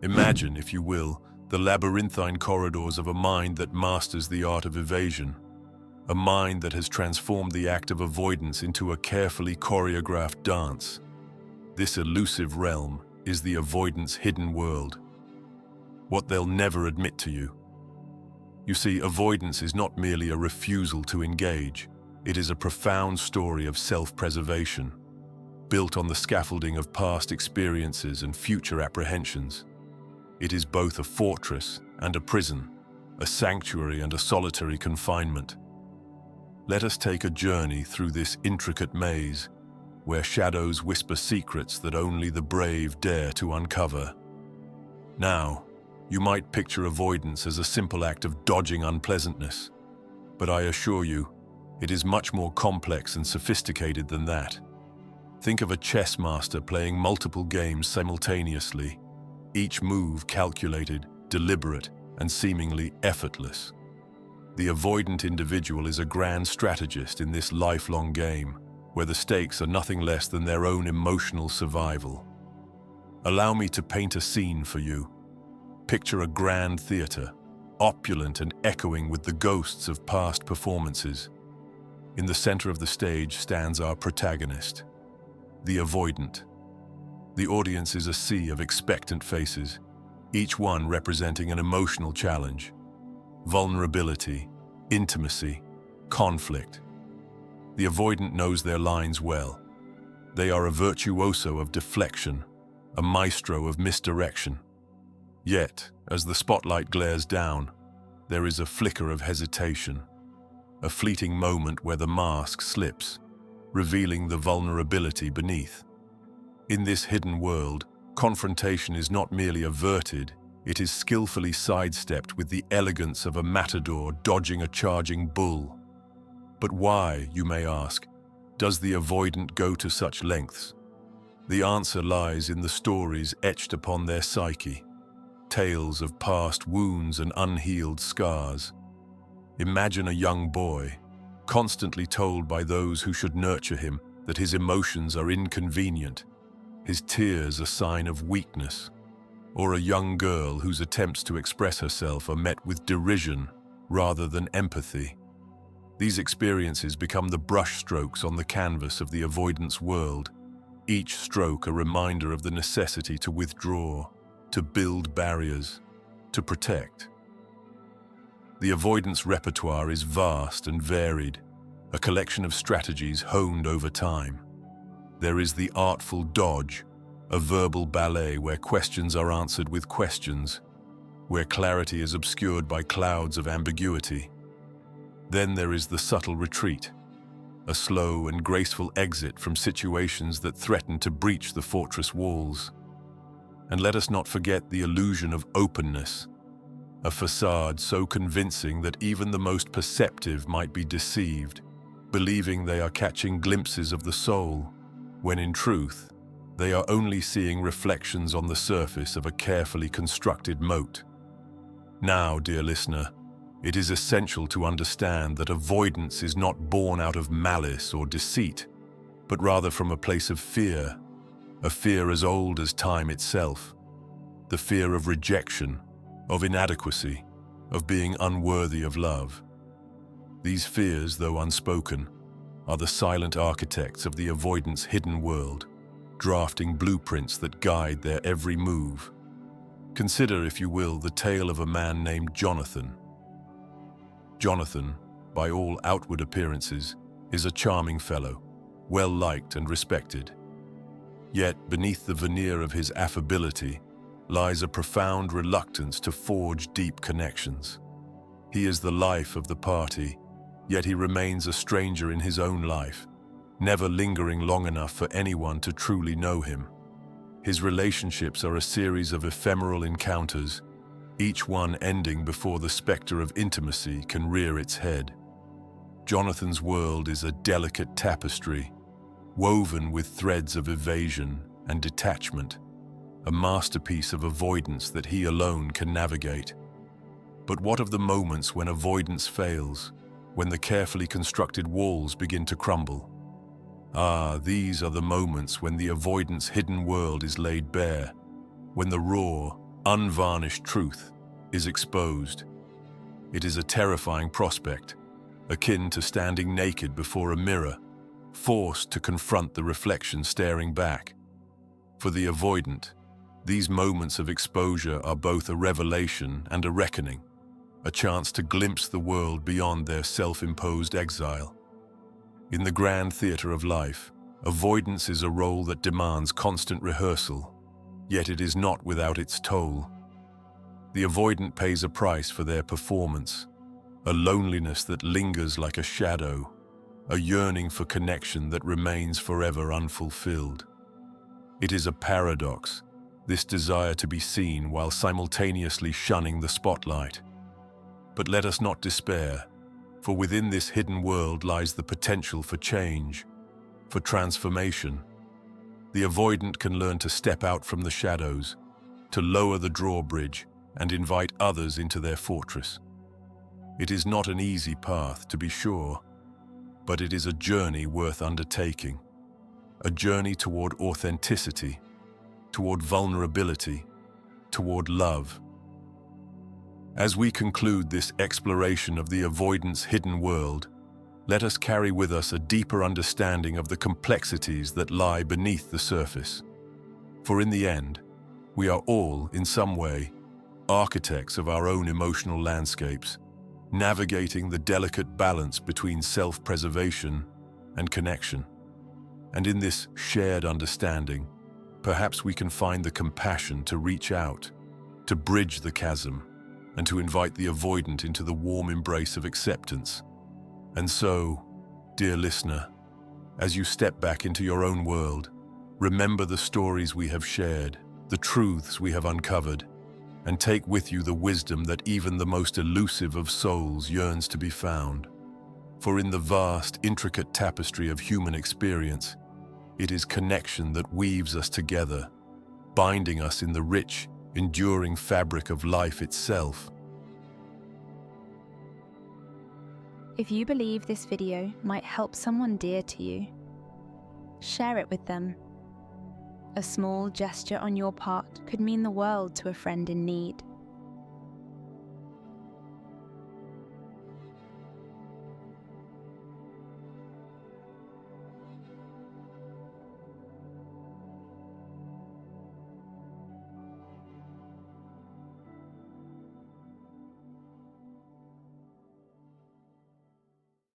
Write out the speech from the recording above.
Imagine, if you will, the labyrinthine corridors of a mind that masters the art of evasion, a mind that has transformed the act of avoidance into a carefully choreographed dance. This elusive realm is the avoidance' hidden world, what they'll never admit to you. You see, avoidance is not merely a refusal to engage. It is a profound story of self-preservation, built on the scaffolding of past experiences and future apprehensions. It is both a fortress and a prison, a sanctuary and a solitary confinement. Let us take a journey through this intricate maze, where shadows whisper secrets that only the brave dare to uncover. Now, you might picture avoidance as a simple act of dodging unpleasantness, but I assure you, it is much more complex and sophisticated than that. Think of a chess master playing multiple games simultaneously, each move calculated, deliberate, and seemingly effortless. The avoidant individual is a grand strategist in this lifelong game, where the stakes are nothing less than their own emotional survival. Allow me to paint a scene for you. Picture a grand theater, opulent and echoing with the ghosts of past performances. In the center of the stage stands our protagonist, the avoidant. The audience is a sea of expectant faces, each one representing an emotional challenge: vulnerability, intimacy, conflict. The avoidant knows their lines well. They are a virtuoso of deflection, a maestro of misdirection. Yet, as the spotlight glares down, there is a flicker of hesitation, a fleeting moment where the mask slips, revealing the vulnerability beneath. In this hidden world, confrontation is not merely averted, it is skillfully sidestepped with the elegance of a matador dodging a charging bull. But why, you may ask, does the avoidant go to such lengths? The answer lies in the stories etched upon their psyche, tales of past wounds and unhealed scars. Imagine a young boy, constantly told by those who should nurture him that his emotions are inconvenient, his tears a sign of weakness, or a young girl whose attempts to express herself are met with derision rather than empathy. These experiences become the brushstrokes on the canvas of the avoidance world, each stroke a reminder of the necessity to withdraw, to build barriers, to protect. The avoidance repertoire is vast and varied, a collection of strategies honed over time. There is the artful dodge, a verbal ballet where questions are answered with questions, where clarity is obscured by clouds of ambiguity. Then there is the subtle retreat, a slow and graceful exit from situations that threaten to breach the fortress walls. And let us not forget the illusion of openness, a facade so convincing that even the most perceptive might be deceived, believing they are catching glimpses of the soul, when in truth, they are only seeing reflections on the surface of a carefully constructed moat. Now, dear listener, it is essential to understand that avoidance is not born out of malice or deceit, but rather from a place of fear, a fear as old as time itself, the fear of rejection, of inadequacy, of being unworthy of love. These fears, though unspoken, are the silent architects of the avoidance hidden world, drafting blueprints that guide their every move. Consider, if you will, the tale of a man named Jonathan. Jonathan, by all outward appearances, is a charming fellow, well-liked and respected. Yet, beneath the veneer of his affability lies a profound reluctance to forge deep connections. He is the life of the party, yet he remains a stranger in his own life, never lingering long enough for anyone to truly know him. His relationships are a series of ephemeral encounters, each one ending before the specter of intimacy can rear its head. Jonathan's world is a delicate tapestry, woven with threads of evasion and detachment, a masterpiece of avoidance that he alone can navigate. But what of the moments when avoidance fails, when the carefully constructed walls begin to crumble? Ah, these are the moments when the avoidance hidden world is laid bare, when the raw, unvarnished truth is exposed. It is a terrifying prospect, akin to standing naked before a mirror, forced to confront the reflection staring back. For the avoidant, these moments of exposure are both a revelation and a reckoning, a chance to glimpse the world beyond their self-imposed exile. In the grand theatre of life, avoidance is a role that demands constant rehearsal, yet it is not without its toll. The avoidant pays a price for their performance, a loneliness that lingers like a shadow, a yearning for connection that remains forever unfulfilled. It is a paradox, this desire to be seen while simultaneously shunning the spotlight. But let us not despair, for within this hidden world lies the potential for change, for transformation. The avoidant can learn to step out from the shadows, to lower the drawbridge and invite others into their fortress. It is not an easy path, to be sure, but it is a journey worth undertaking, a journey toward authenticity, toward vulnerability, toward love. As we conclude this exploration of the avoidant's hidden world, let us carry with us a deeper understanding of the complexities that lie beneath the surface. For in the end, we are all, in some way, architects of our own emotional landscapes, navigating the delicate balance between self-preservation and connection. And in this shared understanding, perhaps we can find the compassion to reach out, to bridge the chasm, and to invite the avoidant into the warm embrace of acceptance. And so, dear listener, as you step back into your own world, remember the stories we have shared, the truths we have uncovered, and take with you the wisdom that even the most elusive of souls yearns to be found. For in the vast, intricate tapestry of human experience, it is connection that weaves us together, binding us in the rich, enduring fabric of life itself. If you believe this video might help someone dear to you, share it with them. A small gesture on your part could mean the world to a friend in need.